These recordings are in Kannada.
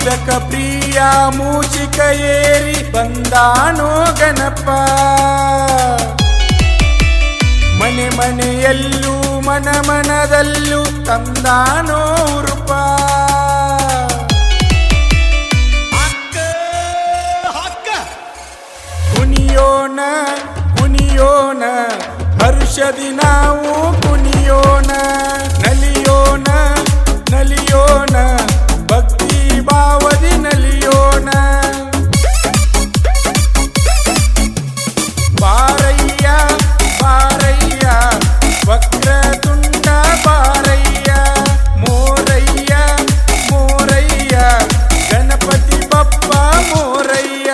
ಮೋದಕ ಪ್ರಿಯ ಮೂಷಿಕ ಏರಿ ಬಂದಾನೋ ಗಣಪ. ಮನೆ ಮನೆಯಲ್ಲೂ ಮನ ಮನದಲ್ಲೂ ತಂದಾನೋ ರೂಪ. ಕುಣಿಯೋಣ ಕುಣಿಯೋಣ ಹರ್ಷದಿ ನಾವು ಕುಣಿಯೋಣ. ನಲಿಯೋಣ ನಲಿಯೋಣ ಭಕ್ತಿ ಭಾವದಿ ನಲಿಯೋಣ. ಬಾರಯ್ಯ ಬಾರಯ್ಯ ವಕ್ರತುಂಡ ಬಾರಯ್ಯ. ಮೋರಯ್ಯ ಮೋರಯ್ಯ ಗಣಪತಿ ಬಪ್ಪ ಮೋರಯ್ಯ.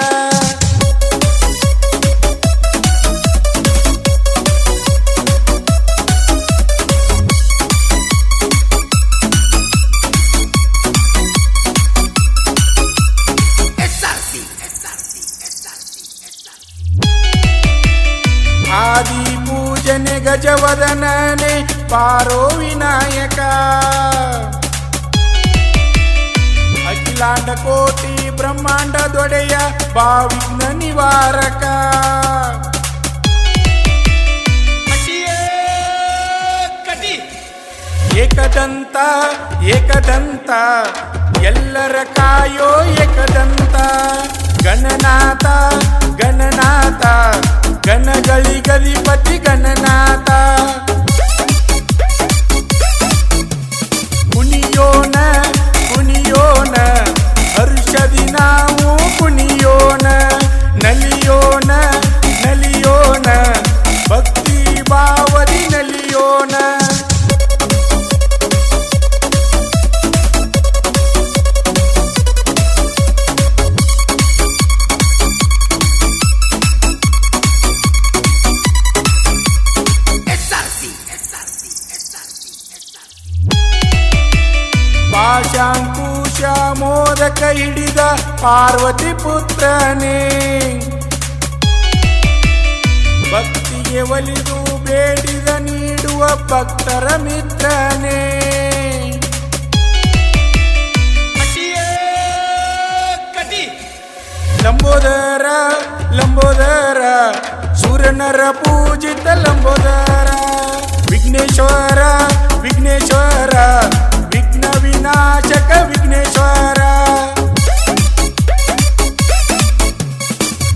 ಆದಿ ಪೂಜನೆ ಗಜವದನನೆ ಪಾರೋ ವಿನಾಯಕ. ಅಖಿಲಾಂಡ ಕೋಟಿ ಬ್ರಹ್ಮಾಂಡ ದೊಡೆಯ ಭಾವಿಘ್ನ ನಿವಾರಕ. ಏಕದಂತ ಏಕದಂತ ಎಲ್ಲರ ಕಾಯೋ ಏಕದಂತ. ಗಣನಾಥ ಗಣನಾಥ ಗಣಗಳಿಗಧಿಪತಿ ಗಣನಾಥ. ಕುಣಿಯೋಣ ಕುಣಿಯೋಣ ಹರ್ಷದಿ ನಾವು ಕುಣಿಯೋಣ. ನಲಿಯೋಣ ನಲಿಯೋಣ ಭಕ್ತಿ ಭಾವದಿ ನಲಿಯೋಣ. ಪಾಶಾಂಕುಶ ಮೋದಕ ಹಿಡಿದ ಪಾರ್ವತಿ ಪುತ್ರನೇ. ಭಕ್ತಿಗೆ ಒಲಿದು ಬೇಡಿದ ನೀಡುವ ಭಕ್ತರ ಮಿತ್ರನೇ. ಲಂಬೋದರ ಲಂಬೋದರ ಸುರನರ ಪೂಜಿತ ಲಂಬೋದರ. ವಿಘ್ನೇಶ್ವರ ವಿಘ್ನೇಶ್ವರ ವಿಘ್ನ ವಿನಾಶಕ ವಿಘ್ನೇಶ್ವರ.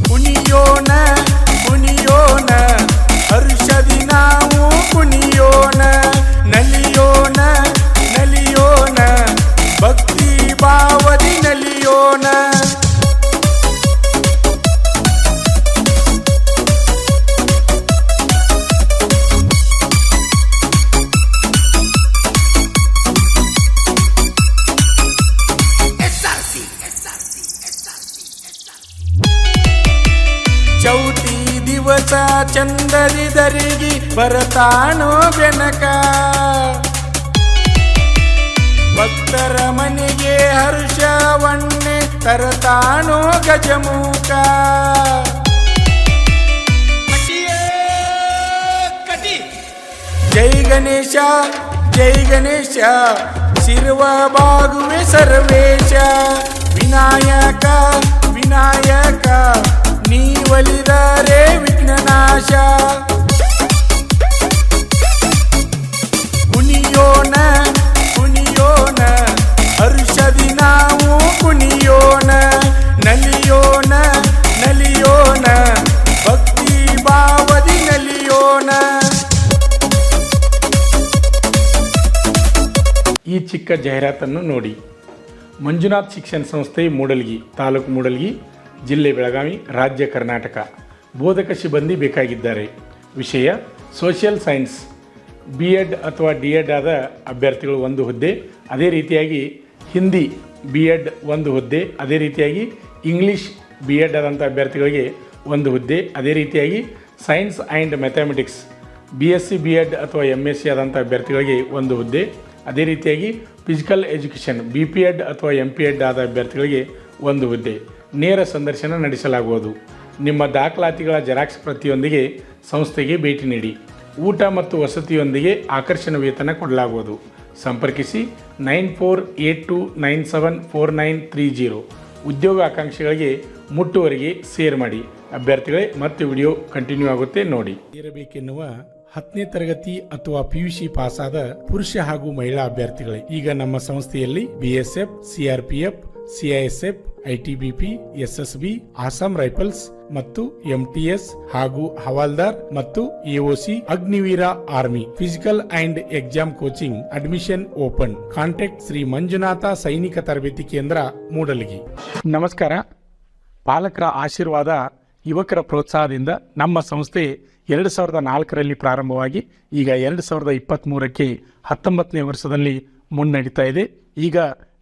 ಕುಣಿಯೋಣ ಕುಣಿಯೋಣ ಹರ್ಷದಿ ನಾವು ಕುಣಿಯೋಣ. ನಲಿಯೋಣ ನಲಿಯೋಣ ಭಕ್ತಿ ಭಾವದಿ ನಲಿಯೋಣ. ಚೌತಿ ದಿವಸ ಚಂದದಿ ದರಿಗಿ ಬರತಾನೋ ಬೆನಕ. ಭಕ್ತರ ಮನೆಗೆ ಹರ್ಷವನ್ನೇ ತರತಾನೋ ಗಜಮುಖ. ಜೈ ಗಣೇಶ ಜೈ ಗಣೇಶ ಶಿರ್ವ ಬಾಗುವೆ ಸರ್ವೇಶ. ವಿನಾಯಕ ವಿನಾಯಕ ನೀವಲಿದರೆ ವಿಘ್ನನಾಶ. ಕುಣಿಯೋಣ ಕುಣಿಯೋಣ ಹರ್ಷದಿ ನಾವು ಕುಣಿಯೋಣ. ನಲಿಯೋಣ ನಲಿಯೋಣ ಭಕ್ತಿ ಭಾವದಿ ನಲಿಯೋಣ. ಈ ಚಿಕ್ಕ ಜಾಹೀರಾತನ್ನು ನೋಡಿ. ಮಂಜುನಾಥ್ ಶಿಕ್ಷಣ ಸಂಸ್ಥೆ ಮೂಡಲ್ಗಿ, ತಾಲೂಕು ಮೂಡಲ್ಗಿ, ಜಿಲ್ಲೆ ಬೆಳಗಾವಿ, ರಾಜ್ಯ ಕರ್ನಾಟಕ. ಬೋಧಕ ಸಿಬ್ಬಂದಿ ಬೇಕಾಗಿದ್ದಾರೆ. ವಿಷಯ ಸೋಷಿಯಲ್ ಸೈನ್ಸ್, BEd ಅಥವಾ D.Ed ಆದ ಅಭ್ಯರ್ಥಿಗಳು ಒಂದು ಹುದ್ದೆ. ಅದೇ ರೀತಿಯಾಗಿ ಹಿಂದಿ BEd ಒಂದು ಹುದ್ದೆ. ಅದೇ ರೀತಿಯಾಗಿ ಇಂಗ್ಲೀಷ್ BEd ಆದಂಥ ಅಭ್ಯರ್ಥಿಗಳಿಗೆ ಒಂದು ಹುದ್ದೆ. ಅದೇ ರೀತಿಯಾಗಿ science and mathematics BSc B.Ed ಅಥವಾ MSc ಆದಂಥ ಅಭ್ಯರ್ಥಿಗಳಿಗೆ ಒಂದು ಹುದ್ದೆ. ಅದೇ ರೀತಿಯಾಗಿ ಫಿಸಿಕಲ್ ಎಜುಕೇಷನ್ BPEd ಅಥವಾ MPEd ಆದ ಅಭ್ಯರ್ಥಿಗಳಿಗೆ ಒಂದು ಹುದ್ದೆ. ನೇರ ಸಂದರ್ಶನ ನಡೆಸಲಾಗುವುದು. ನಿಮ್ಮ ದಾಖಲಾತಿಗಳ ಜೆರಾಕ್ಸ್ ಪ್ರತಿಯೊಂದಿಗೆ ಸಂಸ್ಥೆಗೆ ಭೇಟಿ ನೀಡಿ. ಊಟ ಮತ್ತು ವಸತಿಯೊಂದಿಗೆ ಆಕರ್ಷಣ ವೇತನ ಕೊಡಲಾಗುವುದು. ಸಂಪರ್ಕಿಸಿ 9482974930. ಉದ್ಯೋಗ ಆಕಾಂಕ್ಷಿಗಳಿಗೆ ಮುಟ್ಟುವರೆಗೆ ಶೇರ್ ಮಾಡಿ. ಅಭ್ಯರ್ಥಿಗಳೇ ಮತ್ತೆ ವಿಡಿಯೋ ಕಂಟಿನ್ಯೂ ಆಗುತ್ತೆ ನೋಡಿ. ಇರಬೇಕೆನ್ನುವ 10ನೇ ತರಗತಿ ಅಥವಾ PUC ಪಾಸಾದ ಪುರುಷ ಹಾಗೂ ಮಹಿಳಾ ಅಭ್ಯರ್ಥಿಗಳೇ, ಈಗ ನಮ್ಮ ಸಂಸ್ಥೆಯಲ್ಲಿ BSF, CRPF, CISF, ITBP, SSB, Assam rifles ಮತ್ತು MTS ಹಾಗೂ ಹವಾಲ್ದಾರ್ ಮತ್ತು AOC Agniveer army physical and exam coaching admission open. Contact Shri Manjunatha ಸೈನಿಕ ತರಬೇತಿ ಕೇಂದ್ರ, ಮೂಡಲಗಿ. ನಮಸ್ಕಾರ. ಪಾಲಕರ ಆಶೀರ್ವಾದ, ಯುವಕರ ಪ್ರೋತ್ಸಾಹದಿಂದ ನಮ್ಮ ಸಂಸ್ಥೆ 2004ರಲ್ಲಿ ಪ್ರಾರಂಭವಾಗಿ ಈಗ 2023ಕ್ಕೆ 19ನೇ ವರ್ಷದಲ್ಲಿ ಮುನ್ನಡೀತಾ ಇದೆ. ಈಗ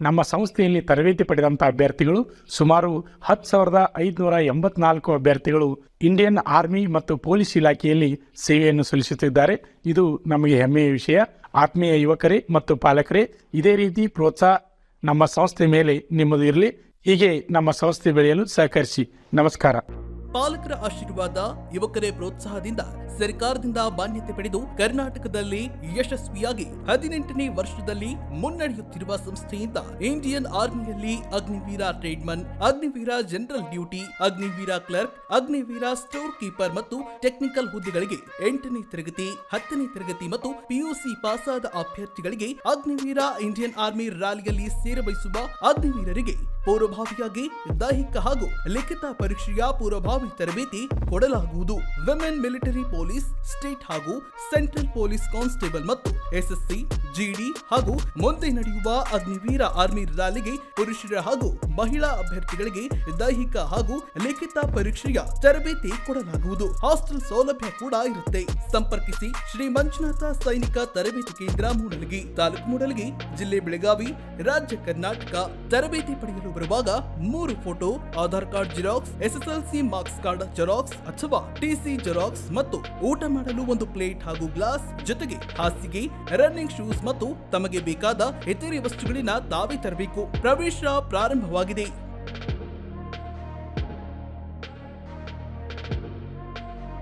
ನಮ್ಮ ಸಂಸ್ಥೆಯಲ್ಲಿ ತರಬೇತಿ ಪಡೆದಂಥ ಅಭ್ಯರ್ಥಿಗಳು ಸುಮಾರು 10,584 ಅಭ್ಯರ್ಥಿಗಳು ಇಂಡಿಯನ್ ಆರ್ಮಿ ಮತ್ತು ಪೊಲೀಸ್ ಇಲಾಖೆಯಲ್ಲಿ ಸೇವೆಯನ್ನು ಸಲ್ಲಿಸುತ್ತಿದ್ದಾರೆ. ಇದು ನಮಗೆ ಹೆಮ್ಮೆಯ ವಿಷಯ. ಆತ್ಮೀಯ ಯುವಕರೇ ಮತ್ತು ಪಾಲಕರೇ, ಇದೇ ರೀತಿ ಪ್ರೋತ್ಸಾಹ ನಮ್ಮ ಸಂಸ್ಥೆ ಮೇಲೆ ನಿಮ್ಮದು ಇರಲಿ. ಹೀಗೆ ನಮ್ಮ ಸಂಸ್ಥೆ ಬೆಳೆಯಲು ಸಹಕರಿಸಿ. ನಮಸ್ಕಾರ. ಪಾಲಕರ ಆಶೀರ್ವಾದ, ಯುವಕರೇ ಪ್ರೋತ್ಸಾಹದಿಂದ ಸರ್ಕಾರದಿಂದ ಮಾನ್ಯತೆ ಪಡೆದು ಕರ್ನಾಟಕದಲ್ಲಿ ಯಶಸ್ವಿಯಾಗಿ 18ನೇ ವರ್ಷದಲ್ಲಿ ಮುನ್ನಡೆಯುತ್ತಿರುವ ಸಂಸ್ಥೆಯಿಂದ ಇಂಡಿಯನ್ ಆರ್ಮಿಯಲ್ಲಿ Agniveer tradesman, Agniveer general duty, Agniveer clerk, Agniveer store keeper ಮತ್ತು ಟೆಕ್ನಿಕಲ್ ಹುದ್ದೆಗಳಿಗೆ 8ನೇ ತರಗತಿ, 10ನೇ ತರಗತಿ ಮತ್ತು PUC ಪಾಸಾದ ಅಭ್ಯರ್ಥಿಗಳಿಗೆ ಅಗ್ನಿವೀರ ಇಂಡಿಯನ್ ಆರ್ಮಿ ರ್ಯಾಲಿಯಲ್ಲಿ ಸೇರಬಯಸುವ ಅಗ್ನಿವೀರರಿಗೆ ಪೂರ್ವಭಾವಿಯಾಗಿ ದೈಹಿಕ ಹಾಗೂ ಲಿಖಿತ ಪರೀಕ್ಷೆಯ ಪೂರ್ವಭಾವಿ ತರಬೇತಿ ಕೊಡಲಾಗುವುದು. ವಿಮೆನ್ ಮಿಲಿಟರಿ ಪೊಲೀಸ್, ಸ್ಟೇಟ್ ಹಾಗೂ ಸೆಂಟ್ರಲ್ ಪೊಲೀಸ್ ಕಾನ್ಸ್ಟೇಬಲ್ ಮತ್ತು SSC, GD ಹಾಗೂ ಮುಂದೆ ನಡೆಯುವ ಅಗ್ನಿವೀರ ಆರ್ಮಿ ರ್ಯಾಲಿಗೆ ಪುರುಷರ ಹಾಗೂ ಮಹಿಳಾ ಅಭ್ಯರ್ಥಿಗಳಿಗೆ ದೈಹಿಕ ಹಾಗೂ ಲಿಖಿತ ಪರೀಕ್ಷೆಯ ತರಬೇತಿ ಕೊಡಲಾಗುವುದು. ಹಾಸ್ಟೆಲ್ ಸೌಲಭ್ಯ ಕೂಡ ಇರುತ್ತೆ. ಸಂಪರ್ಕಿಸಿ ಶ್ರೀ ಮಂಜುನಾಥ ಸೈನಿಕ ತರಬೇತಿ ಕೇಂದ್ರ, ಮೂಡಲಗಿ, ತಾಲೂಕು ಮೂಡಲಗಿ, ಜಿಲ್ಲೆ ಬೆಳಗಾವಿ, ರಾಜ್ಯ ಕರ್ನಾಟಕ. ತರಬೇತಿ ಪಡೆಯಲು ಬರುವಾಗ 3 photo, Aadhaar card xerox, SSLC marks card xerox ಅಥವಾ TC ಜೆರಾಕ್ಸ್ ಮತ್ತು ಊಟ ಮಾಡಲು 1 ಪ್ಲೇಟ್ ಹಾಗೂ ಗ್ಲಾಸ್, ಜೊತೆಗೆ ಹಾಸಿಗೆ, ರನ್ನಿಂಗ್ ಶೂಸ್ ಮತ್ತು ತಮಗೆ ಬೇಕಾದ ಇತರೆ ವಸ್ತುಗಳಿನ ತಾವೇ ತರಬೇಕು. ಪ್ರವೇಶ ಪ್ರಾರಂಭವಾಗಿದೆ.